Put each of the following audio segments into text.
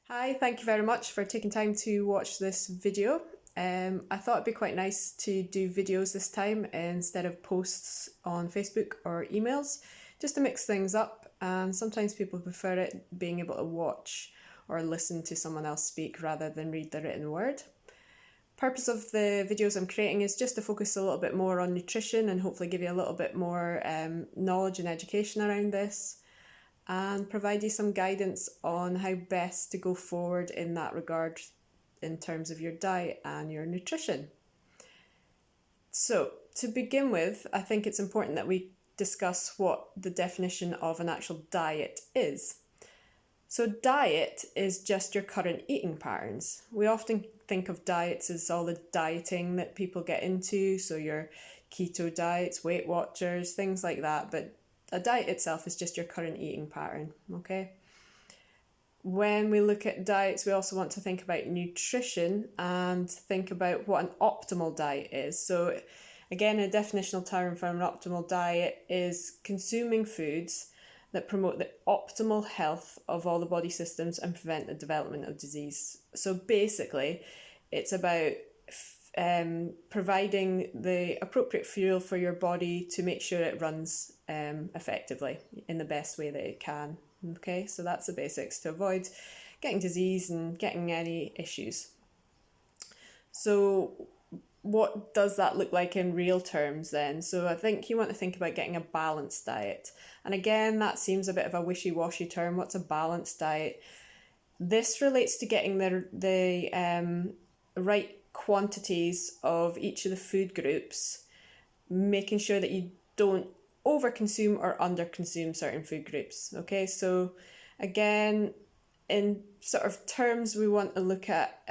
Hi, thank you very much for taking time to watch this video. I thought it'd be quite nice to do videos this time instead of posts on Facebook or emails, just to mix things up. And sometimes people prefer it being able to watch or listen to someone else speak rather than read the written word. Purpose of the videos I'm creating is just to focus a little bit more on nutrition and hopefully give you a little bit more knowledge and education around this, and provide you some guidance on how best to go forward in that regard in terms of your diet and your nutrition. So, to begin with, I think it's important that we discuss what the definition of an actual diet is. So, diet is just your current eating patterns. We often think of diets as all the dieting that people get into, so your keto diets, Weight Watchers, things like that, but a diet itself is just your current eating pattern, okay? When we look at diets, we also want to think about nutrition and think about what an optimal diet is. So again, a definitional term for an optimal diet is consuming foods that promote the optimal health of all the body systems and prevent the development of disease. So basically, it's about providing the appropriate fuel for your body to make sure it runs effectively in the best way that it can. Okay, so that's the basics to avoid getting disease and getting any issues. So what does that look like in real terms then? So I think you want to think about getting a balanced diet. And again, that seems a bit of a wishy-washy term. What's a balanced diet? This relates to getting the right quantities of each of the food groups, making sure that you don't overconsume or underconsume certain food groups. Okay, so again, in sort of terms, we want to look at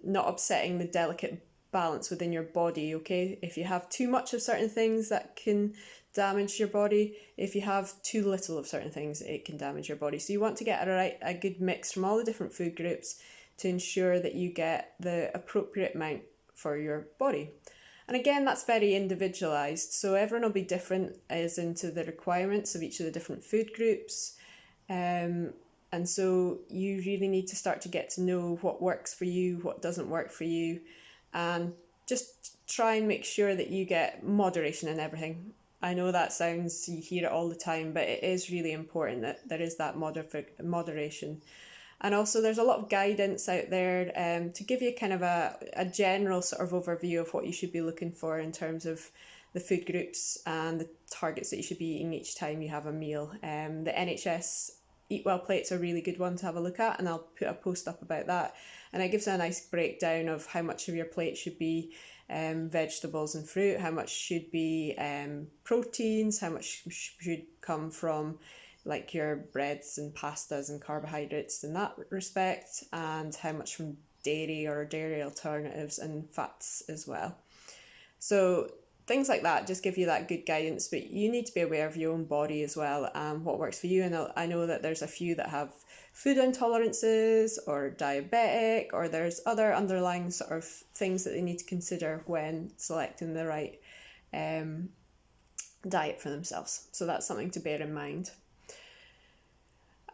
not upsetting the delicate balance within your body. Okay, if you have too much of certain things, that can damage your body. If you have too little of certain things, it can damage your body. So you want to get a good mix from all the different food groups to ensure that you get the appropriate amount for your body. And again, that's very individualized. So everyone will be different as into the requirements of each of the different food groups. And so you really need to start to get to know what works for you, what doesn't work for you, and just try and make sure that you get moderation in everything. I know that sounds, you hear it all the time, but it is really important that there is that moderation. And also there's a lot of guidance out there to give you kind of a general sort of overview of what you should be looking for in terms of the food groups and the targets that you should be eating each time you have a meal. The NHS Eat Well plate's a really good one to have a look at, and I'll put a post up about that. And it gives a nice breakdown of how much of your plate should be vegetables and fruit, how much should be proteins, how much should come from like your breads and pastas and carbohydrates in that respect, and how much from dairy or dairy alternatives and fats as well. So things like that just give you that good guidance, but you need to be aware of your own body as well and what works for you. And I know that there's a few that have food intolerances or diabetic, or there's other underlying sort of things that they need to consider when selecting the right diet for themselves. So that's something to bear in mind.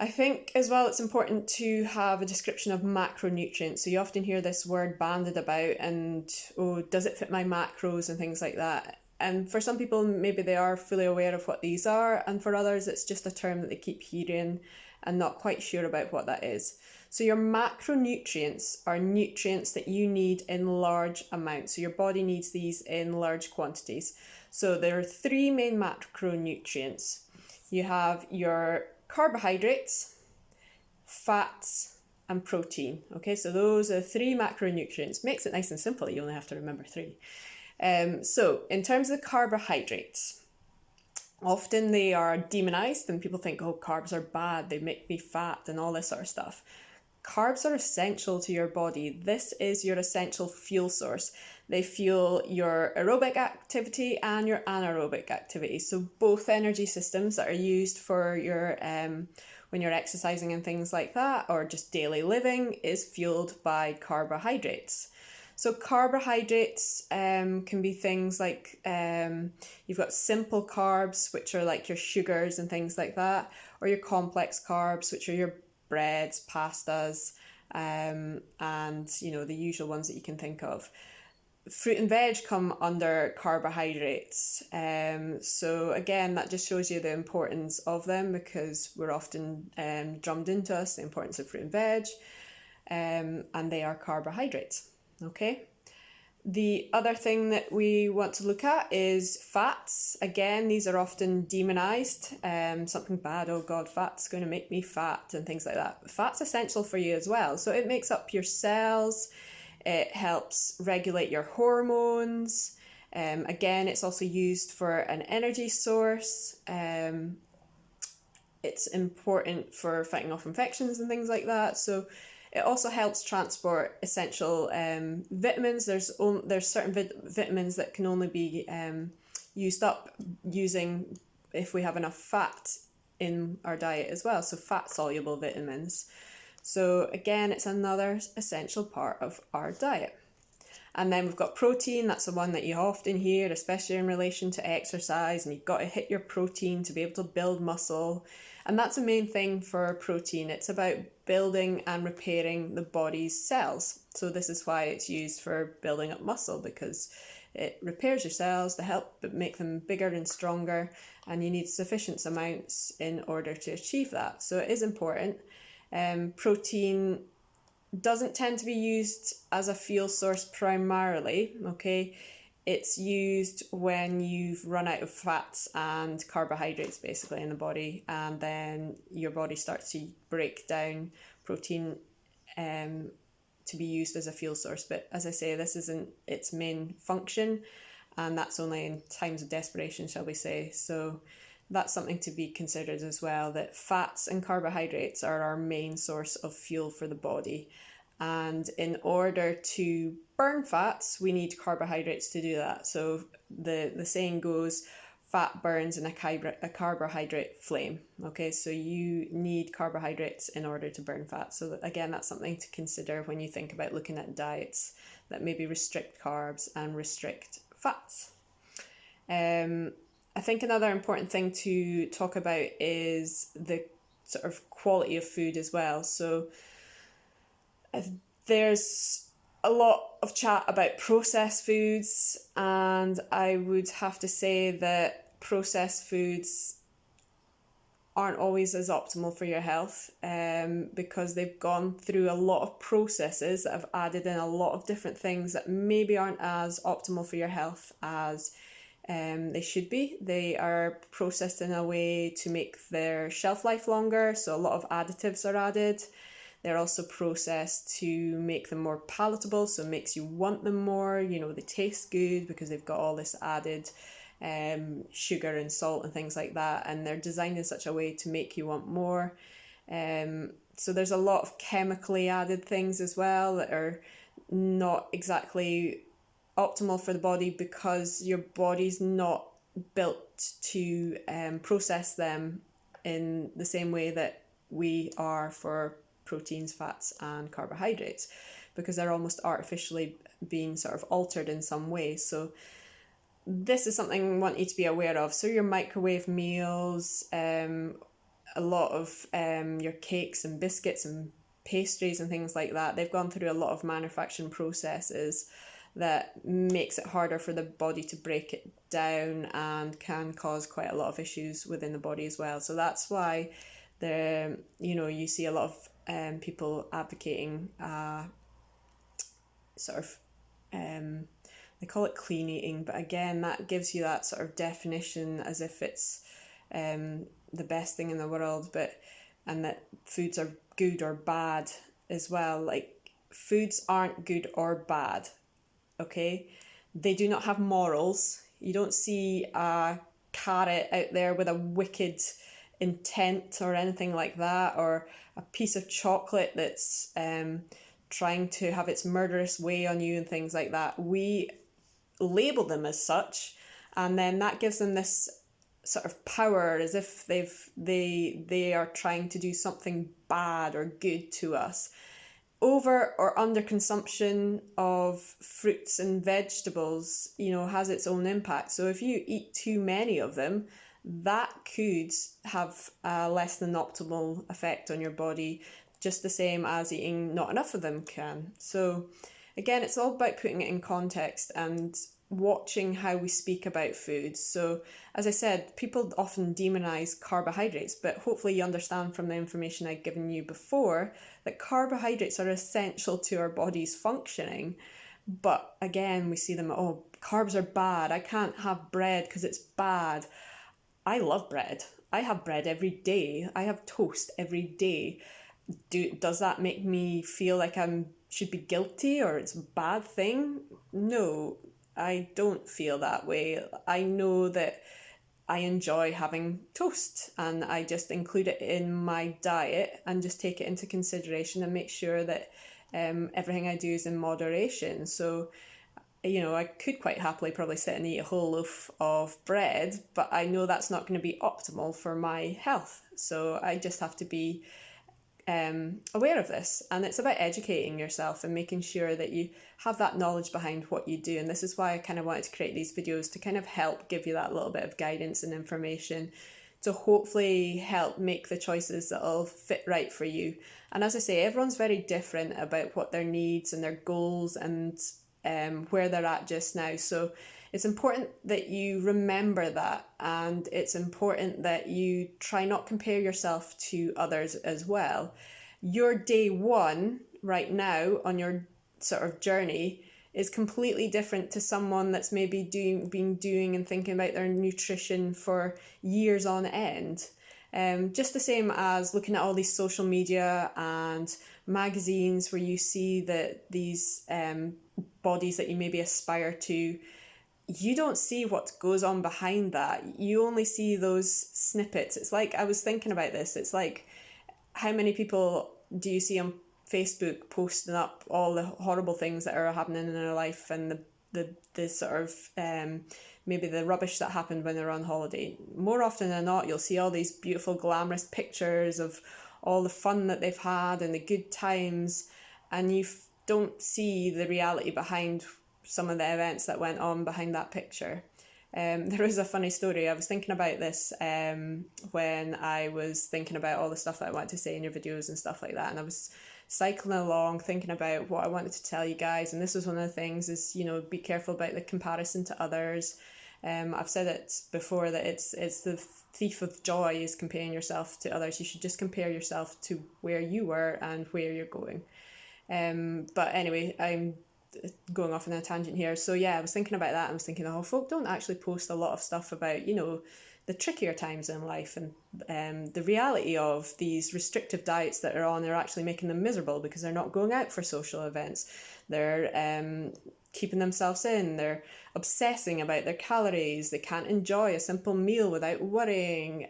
I think as well it's important to have a description of macronutrients. So you often hear this word bandied about and, oh, does it fit my macros and things like that. And for some people, maybe they are fully aware of what these are, and for others, it's just a term that they keep hearing and not quite sure about what that is. So your macronutrients are nutrients that you need in large amounts. So your body needs these in large quantities. So there are three main macronutrients. You have your carbohydrates, fats, and protein. Okay, so those are three macronutrients. Makes it nice and simple. You only have to remember three. So in terms of the carbohydrates, often they are demonized and people think, oh, carbs are bad, they make me fat and all this sort of stuff. Carbs are essential to your body. This is your essential fuel source. They fuel your aerobic activity and your anaerobic activity. So both energy systems that are used for your when you're exercising and things like that, or just daily living, is fueled by carbohydrates. So carbohydrates can be things like you've got simple carbs, which are like your sugars and things like that, or your complex carbs, which are your breads, pastas, and the usual ones that you can think of. Fruit and veg come under carbohydrates. So again, that just shows you the importance of them, because we're often drummed into us the importance of fruit and veg, and they are carbohydrates. Okay. The other thing that we want to look at is fats. Again, these are often demonized. Something bad, oh God, fat's going to make me fat and things like that. Fat's essential for you as well. So it makes up your cells. It helps regulate your hormones. Again, it's also used for an energy source. It's important for fighting off infections and things like that. So it also helps transport essential vitamins. There's certain vitamins that can only be used up using if we have enough fat in our diet as well. So fat soluble vitamins. So again, it's another essential part of our diet. And then we've got protein. That's the one that you often hear, especially in relation to exercise, and you've got to hit your protein to be able to build muscle. And that's the main thing for protein. It's about building and repairing the body's cells. So this is why it's used for building up muscle, because it repairs your cells to help make them bigger and stronger, and you need sufficient amounts in order to achieve that. So it is important. Protein doesn't tend to be used as a fuel source primarily, okay? It's used when you've run out of fats and carbohydrates basically in the body, and then your body starts to break down protein to be used as a fuel source. But as I say, this isn't its main function, and that's only in times of desperation, shall we say. So that's something to be considered as well, that fats and carbohydrates are our main source of fuel for the body. And in order to burn fats, we need carbohydrates to do that. So the saying goes, fat burns in a carbohydrate flame. Okay, so you need carbohydrates in order to burn fat. So again, that's something to consider when you think about looking at diets that maybe restrict carbs and restrict fats. I think another important thing to talk about is the sort of quality of food as well. So there's a lot of chat about processed foods, and I would have to say that processed foods aren't always as optimal for your health, because they've gone through a lot of processes that have added in a lot of different things that maybe aren't as optimal for your health as they should be. They are processed in a way to make their shelf life longer, so a lot of additives are added. They're also processed to make them more palatable, so it makes you want them more. They taste good because they've got all this added sugar and salt and things like that, and they're designed in such a way to make you want more. So there's a lot of chemically added things as well that are not exactly optimal for the body, because your body's not built to process them in the same way that we are for proteins, fats and carbohydrates, because they're almost artificially being sort of altered in some way. So this is something I want you to be aware of. So your microwave meals, a lot of your cakes and biscuits and pastries and things like that, they've gone through a lot of manufacturing processes that makes it harder for the body to break it down and can cause quite a lot of issues within the body as well. So that's why you see a lot of people advocating sort of they call it clean eating, but again, that gives you that sort of definition as if it's the best thing in the world, and that foods are good or bad as well. Like, foods aren't good or bad, okay? They do not have morals. You don't see a carrot out there with a wicked intent or anything like that, or a piece of chocolate that's trying to have its murderous way on you and things like that. We label them as such, and then that gives them this sort of power, as if they are trying to do something bad or good to us. Over or under consumption of fruits and vegetables, has its own impact. So if you eat too many of them, that could have a less than optimal effect on your body, just the same as eating not enough of them can. So again, it's all about putting it in context and watching how we speak about food. So as I said, people often demonize carbohydrates, but hopefully you understand from the information I've given you before that carbohydrates are essential to our body's functioning. But again, we see them, oh, carbs are bad. I can't have bread because it's bad. I love bread. I have bread every day. I have toast every day. Does that make me feel like I should be guilty or it's a bad thing? No, I don't feel that way. I know that I enjoy having toast and I just include it in my diet and just take it into consideration and make sure that everything I do is in moderation. So I could quite happily probably sit and eat a whole loaf of bread, but I know that's not going to be optimal for my health. So I just have to be aware of this. And it's about educating yourself and making sure that you have that knowledge behind what you do. And this is why I kind of wanted to create these videos, to kind of help give you that little bit of guidance and information to hopefully help make the choices that'll fit right for you. And as I say, everyone's very different about what their needs and their goals and where they're at just now. So it's important that you remember that, and it's important that you try not compare yourself to others as well. Your day one right now on your sort of journey is completely different to someone that's maybe been doing and thinking about their nutrition for years on end. Just the same as looking at all these social media and magazines where you see that these bodies that you maybe aspire to, you don't see what goes on behind that. You only see those snippets. It's like, I was thinking about this, it's like, how many people do you see on Facebook posting up all the horrible things that are happening in their life and the sort of maybe the rubbish that happened when they're on holiday? More often than not, you'll see all these beautiful glamorous pictures of all the fun that they've had and the good times, and you don't see the reality behind some of the events that went on behind that picture. There is a funny story. I was thinking about this when I was thinking about all the stuff that I wanted to say in your videos and stuff like that, and I was cycling along thinking about what I wanted to tell you guys, and this was one of the things is, be careful about the comparison to others. I've said it before that it's the thief of joy is comparing yourself to others. You should just compare yourself to where you were and where you're going. But anyway, I'm going off on a tangent here. So yeah, I was thinking about that. I was thinking, oh, folk don't actually post a lot of stuff about, the trickier times in life and the reality of these restrictive diets that are on. They're actually making them miserable because they're not going out for social events. They're keeping themselves in. They're obsessing about their calories. They can't enjoy a simple meal without worrying.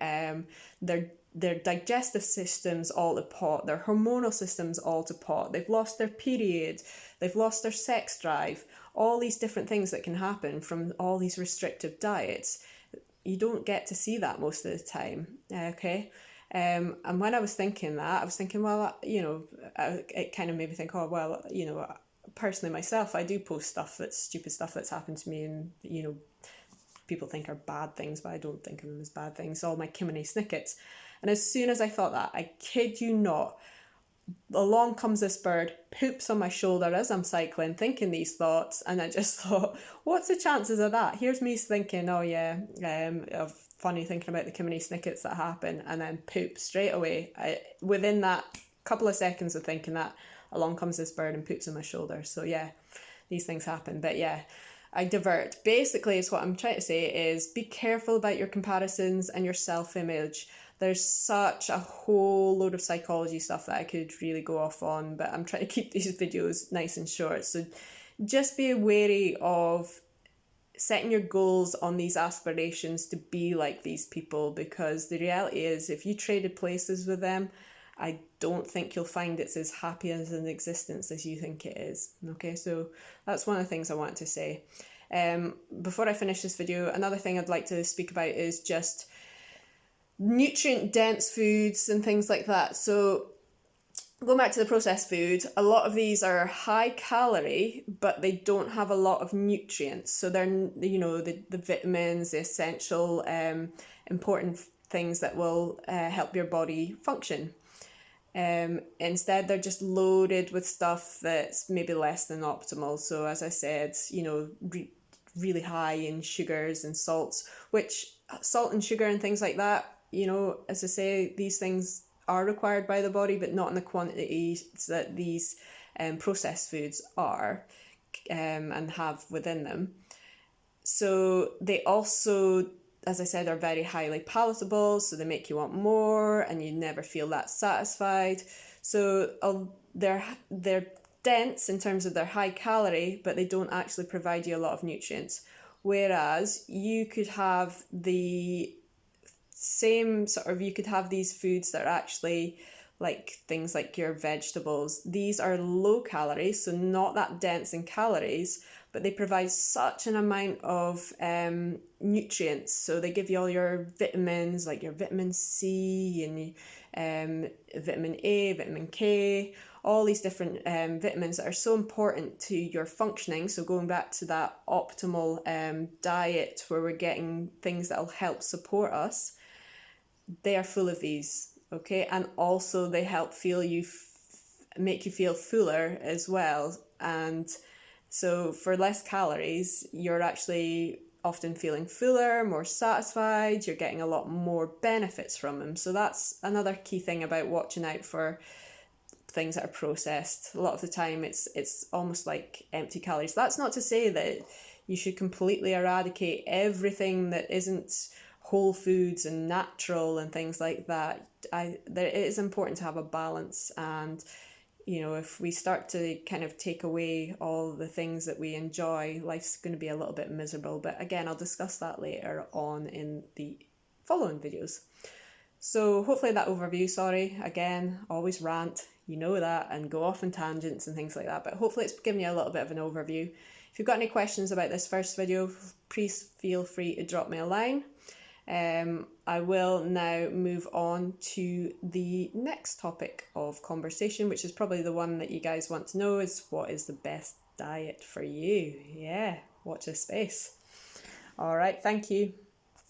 Their digestive system's all to pot, their hormonal system's all to pot, they've lost their period, they've lost their sex drive, all these different things that can happen from all these restrictive diets. You don't get to see that most of the time, okay? And when I was thinking that, I was thinking, well, it kind of made me think, oh, well, personally myself, I do post stupid stuff that's happened to me and, people think are bad things, but I don't think of them as bad things, all my kymnysnickets. And as soon as I thought that, I kid you not, along comes this bird, poops on my shoulder as I'm cycling, thinking these thoughts, and I just thought, what's the chances of that? Here's me thinking, oh yeah, funny thinking about the kymnysnickets that happen, and then poop straight away. Within that couple of seconds of thinking that, along comes this bird and poops on my shoulder. So yeah, these things happen. But yeah, I divert. Basically, is what I'm trying to say is be careful about your comparisons and your self-image. There's such a whole load of psychology stuff that I could really go off on, but I'm trying to keep these videos nice and short. So just be wary of setting your goals on these aspirations to be like these people, because the reality is if you traded places with them, I don't think you'll find it's as happy as an existence as you think it is. Okay, so that's one of the things I wanted to say. Before I finish this video, another thing I'd like to speak about is just nutrient dense foods and things like that. So going back to the processed food, a lot of these are high calorie, but they don't have a lot of nutrients. So they're, the vitamins, the essential important things that will help your body function. Instead, they're just loaded with stuff that's maybe less than optimal. So as I said, really high in sugars and salts, which salt and sugar and things like that, as I say, these things are required by the body, but not in the quantities that these processed foods are and have within them. So they also, as I said, are very highly palatable, so they make you want more and you never feel that satisfied. So they're dense in terms of their high calorie, but they don't actually provide you a lot of nutrients. Whereas you could have the same you could have these foods that are actually like things like your vegetables. These are low calories, so not that dense in calories, but they provide such an amount of nutrients. So they give you all your vitamins, like your vitamin C and vitamin A, vitamin K, all these different vitamins that are so important to your functioning. So going back to that optimal diet where we're getting things that will help support us, they are full of these. Okay, and also they help make you feel fuller as well. And so for less calories, you're actually often feeling fuller, more satisfied, you're getting a lot more benefits from them. So that's another key thing about watching out for things that are processed. A lot of the time it's almost like empty calories. That's not to say that you should completely eradicate everything that isn't whole foods and natural and things like that. It is important to have a balance, and if we start to kind of take away all the things that we enjoy, life's going to be a little bit miserable. But again, I'll discuss that later on in the following videos. So hopefully that overview, sorry, again, always rant, that, and go off on tangents and things like that, but hopefully it's given you a little bit of an overview. If you've got any questions about this first video, please feel free to drop me a line. I will now move on to the next topic of conversation, which is probably the one that you guys want to know, is what is the best diet for you? Yeah, watch this space. All right, thank you.